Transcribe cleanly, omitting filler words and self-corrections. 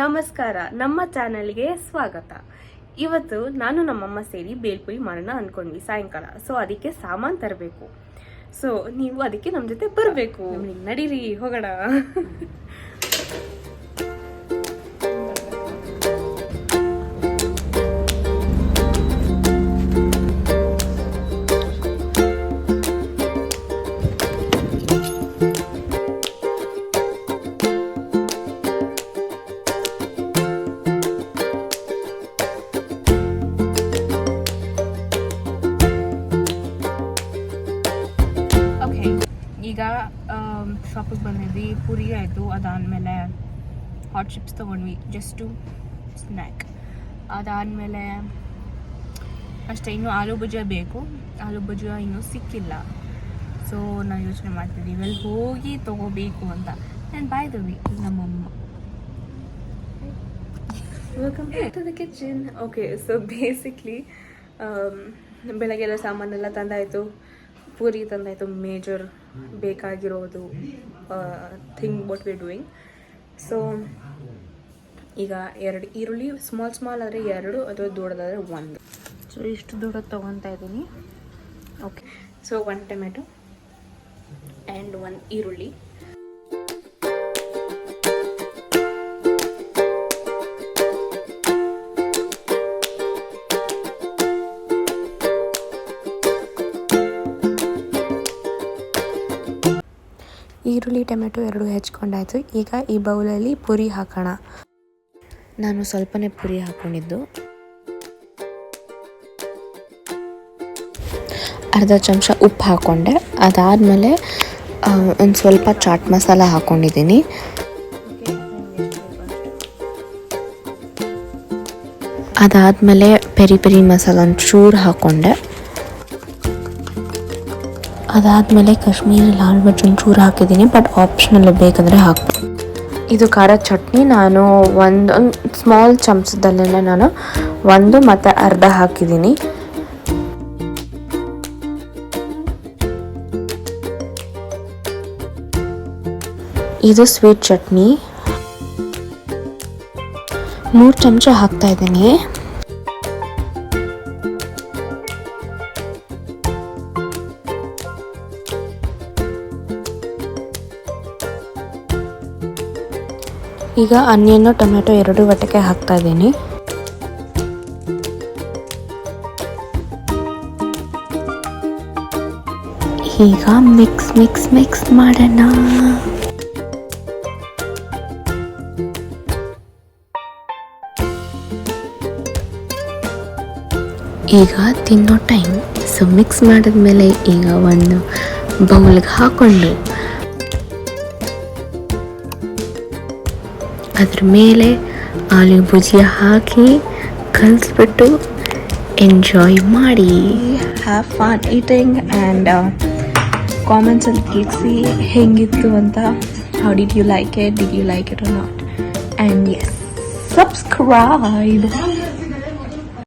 ನಮಸ್ಕಾರ, ನಮ್ಮ ಚಾನೆಲ್ಗೆ ಸ್ವಾಗತ. ಇವತ್ತು ನಾನು ನಮ್ಮಮ್ಮ ಸೇರಿ ಬೇಲ್ಪುರಿ ಮಾಡೋಣ ಅನ್ಕೊಂಡ್ವಿ ಸಾಯಂಕಾಲ. ಸೊ ಅದಕ್ಕೆ ಸಾಮಾನು ತರಬೇಕು. ಸೊ ನೀವು ಅದಕ್ಕೆ ನಮ್ಮ ಜೊತೆ ಬರಬೇಕು. ನಡೀರಿ ಹೋಗೋಣ. ಈಗ ಶಾಪಿಗೆ ಬಂದಿದ್ವಿ. ಪುರಿ ಆಯಿತು, ಅದಾದಮೇಲೆ ಹಾಟ್ ಚಿಪ್ಸ್ ತೊಗೊಂಡ್ವಿ ಜಸ್ಟ್ ಟು ಸ್ನ್ಯಾಕ್. ಅದಾದಮೇಲೆ ಅಷ್ಟೇ, ಇನ್ನೂ ಆಲೂ ಭುಜಿಯ ಬೇಕು. ಆಲೂ ಭುಜಿಯ ಇನ್ನೂ ಸಿಕ್ಕಿಲ್ಲ. ಸೊ ನಾವು ಯೋಚನೆ ಮಾಡ್ತಿದ್ದೀವಿ ಅಲ್ಲಿ ಹೋಗಿ ತೊಗೋಬೇಕು ಅಂತ. ಆ್ಯಂಡ್ ಬೈ ದ ವೇ ನಮ್ಮಮ್ಮ welcome back to the kitchen. Okay, so basically ಬೆಳಗ್ಗೆಲ್ಲ ಸಾಮಾನೆಲ್ಲ ತಂದಾಯಿತು. ಪೂರಿ ತಂದಾಯಿತು, ಮೇಜರ್ ಬೇಕಾಗಿರೋದು thing what we doing. So ಈಗ 2 ಈರುಳ್ಳಿ, ಸ್ಮಾಲ್ ಆದರೆ 2, ಅಥವಾ ದೊಡ್ಡದಾದರೆ 1. ಸೊ ಇಷ್ಟು ದೊಡ್ಡದು ತೊಗೊತಾ ಇದ್ದೀನಿ. ಓಕೆ, ಸೊ 1 ಟೊಮೆಟೊ ಆ್ಯಂಡ್ 1 ಈರುಳ್ಳಿ. ಈರುಳ್ಳಿ ಟೊಮೆಟೊ 2 ಹೆಚ್ಕೊಂಡಾಯ್ತು. ಈಗ ಈ ಬೌಲಲ್ಲಿ ಪುರಿ ಹಾಕೋಣ. ನಾನು ಸ್ವಲ್ಪನೇ ಪುರಿ ಹಾಕ್ಕೊಂಡಿದ್ದು. ಅರ್ಧ ಚಮಚ ಉಪ್ಪು ಹಾಕ್ಕೊಂಡೆ. ಅದಾದಮೇಲೆ ಒಂದು ಸ್ವಲ್ಪ ಚಾಟ್ ಮಸಾಲ ಹಾಕ್ಕೊಂಡಿದ್ದೀನಿ. ಅದಾದಮೇಲೆ ಪೆರಿ ಮಸಾಲ ಒಂಚೂರು ಹಾಕ್ಕೊಂಡೆ. ಅದಾದಮೇಲೆ ಕಾಶ್ಮೀರಿ ಲಾಲ್ ಮಿರ್ಚ್ ಒಂಚೂರು ಹಾಕಿದ್ದೀನಿ, ಬಟ್ ಆಪ್ಷನಲ್ ಬೇಕಂದರೆ ಹಾಕ್ಬೋದು. ಇದು ಖಾರ ಚಟ್ನಿ. ನಾನು ಒಂದು ಸ್ಮಾಲ್ ಚಮಚದಲ್ಲೇ ನಾನು 1 ಮತ್ತು ಅರ್ಧ ಹಾಕಿದ್ದೀನಿ. ಇದು ಸ್ವೀಟ್ ಚಟ್ನಿ. 3 ಚಮಚ ಹಾಕ್ತಾ ಇದ್ದೀನಿ. ಈಗ ಆನಿಯನ್ ಟೊಮೆಟೊ 2 ಒಟ್ಟಿಗೆ ಹಾಕ್ತಾ ಇದ್ದೀನಿ. ಈಗ ಮಿಕ್ಸ್ ಮಾಡೋಣ. ಈಗ ತಿನ್ನೋ ಟೈಮ್. ಸೊ ಮಿಕ್ಸ್ ಮಾಡಿದ್ಮೇಲೆ ಈಗ ಒಂದು ಬೌಲ್ಗೆ ಹಾಕ್ಕೊಂಡು ಅದ್ರ ಮೇಲೆ ಆಲೂ ಭುಜಿಯ ಹಾಕಿ ಕಲಿಸ್ಬಿಟ್ಟು ಎಂಜಾಯ್ ಮಾಡಿ. ಹ್ಯಾವ್ ಫನ್ ಈಟಿಂಗ್ ಆ್ಯಂಡ್ ಕಾಮೆಂಟ್ಸಲ್ಲಿ ತಿಳಿಸಿ ಹೆಂಗಿತ್ತು ಅಂತ. How did you like it or not? And yes, subscribe.